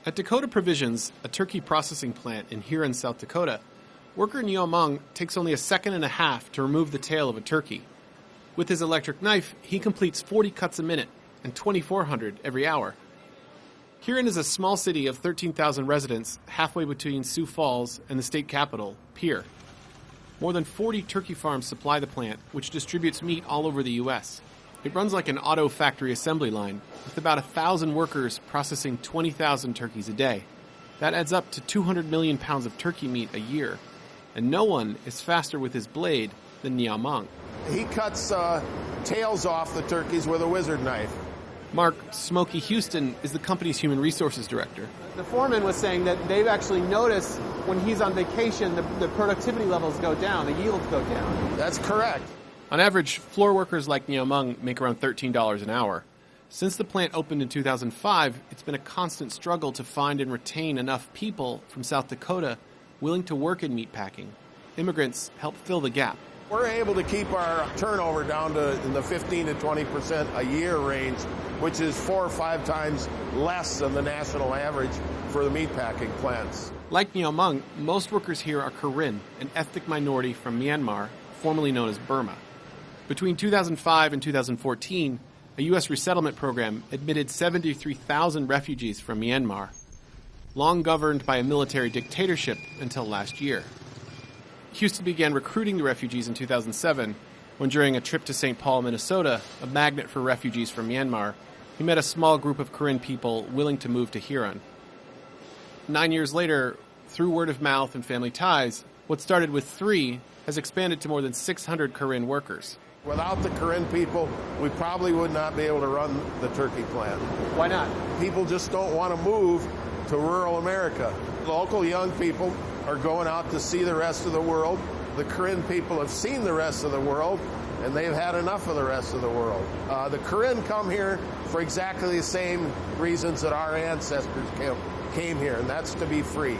At Dakota Provisions, a turkey processing plant in Huron, South Dakota, worker Niamong takes only a second and a half to remove the tail of a turkey. With his electric knife, he completes 40 cuts a minute and 2,400 every hour. Huron is a small city of 13,000 residents halfway between Sioux Falls and the state capital, Pierre. More than 40 turkey farms supply the plant, which distributes meat all over the U.S. It runs like an auto factory assembly line, with about 1,000 workers processing 20,000 turkeys a day. That adds up to 200 million pounds of turkey meat a year. And no one is faster with his blade than Niamong. He cuts tails off the turkeys with a wizard knife. Mark Smokey Houston is the company's human resources director. The foreman was saying that they've actually noticed when he's on vacation, the productivity levels go down, the yields go down. That's correct. On average, floor workers like Niamong make around $13 an hour. Since the plant opened in 2005, it's been a constant struggle to find and retain enough people from South Dakota willing to work in meatpacking. Immigrants help fill the gap. We're able to keep our turnover down to in the 15 to 20% a year range, which is 4 or 5 times less than the national average for the meatpacking plants. Like Niamong, most workers here are Karen, an ethnic minority from Myanmar, formerly known as Burma. Between 2005 and 2014, a U.S. resettlement program admitted 73,000 refugees from Myanmar, long governed by a military dictatorship until last year. Houston began recruiting the refugees in 2007 when, during a trip to St. Paul, Minnesota, a magnet for refugees from Myanmar, he met a small group of Karen people willing to move to Huron. 9 years later, through word of mouth and family ties, what started with 3 has expanded to more than 600 Karen workers. Without the Karen people, we probably would not be able to run the turkey plant. Why not? People just don't want to move to rural America. Local young people are going out to see the rest of the world. The Karen people have seen the rest of the world, and they've had enough of the rest of the world. The Karen come here for exactly the same reasons that our ancestors came here, and that's to be free.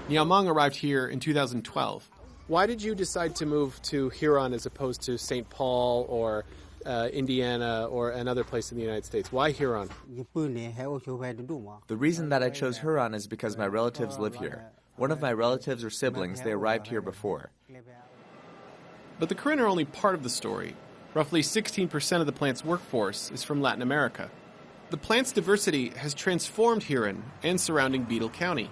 Niamong arrived here in 2012. Why did you decide to move to Huron as opposed to St. Paul or Indiana or another place in the United States? Why Huron? The reason that I chose Huron is because my relatives live here. One of my relatives or siblings, they arrived here before. But the Karen are only part of the story. Roughly 16% of the plant's workforce is from Latin America. The plant's diversity has transformed Huron and surrounding Beadle County,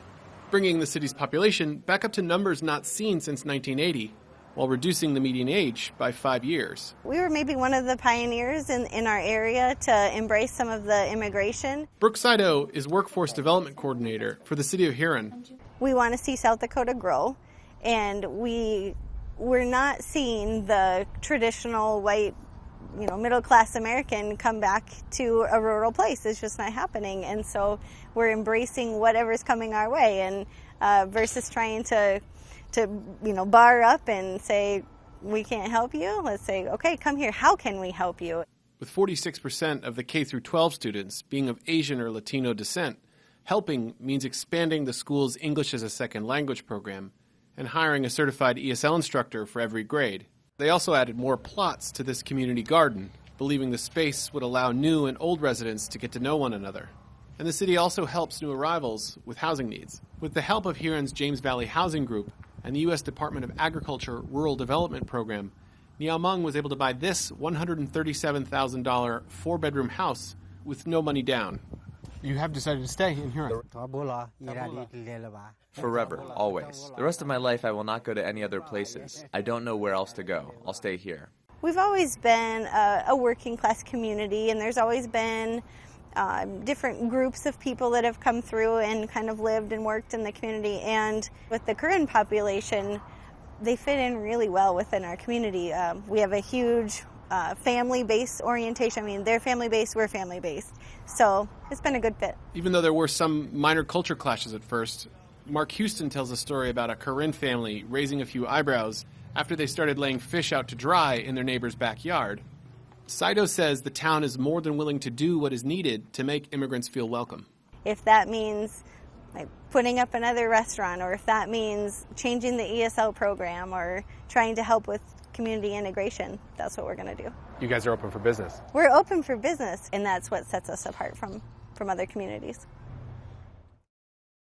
bringing the city's population back up to numbers not seen since 1980, while reducing the median age by 5 years. We were maybe one of the pioneers in our area to embrace some of the immigration. Brooke Saido is Workforce Development Coordinator for the city of Huron. We want to see South Dakota grow, and we're not seeing the traditional white, middle-class American come back to a rural place. It's just not happening, and so we're embracing whatever's coming our way, and versus trying to bar up and say, we can't help you. Let's say, okay, come here. How can we help you? With 46% of the K-12 students being of Asian or Latino descent, helping means expanding the school's English as a second language program and hiring a certified ESL instructor for every grade. They also added more plots to this community garden, believing the space would allow new and old residents to get to know one another. And the city also helps new arrivals with housing needs. With the help of Huron's James Valley Housing Group and the U.S. Department of Agriculture Rural Development Program, Niamong was able to buy this $137,000 4-bedroom house with no money down. You have decided to stay in Huron. Forever, always. The rest of my life I will not go to any other places. I don't know where else to go. I'll stay here. We've always been a working class community, and there's always been different groups of people that have come through and kind of lived and worked in the community. And with the Karen population, they fit in really well within our community. We have a huge family-based orientation. I mean, they're family-based, we're family-based. So it's been a good fit. Even though there were some minor culture clashes at first, Mark Houston tells a story about a Karen family raising a few eyebrows after they started laying fish out to dry in their neighbor's backyard. Saido says the town is more than willing to do what is needed to make immigrants feel welcome. If that means putting up another restaurant, or if that means changing the ESL program, or trying to help with community integration, that's what we're going to do. You guys are open for business. We're open for business, and that's what sets us apart from other communities.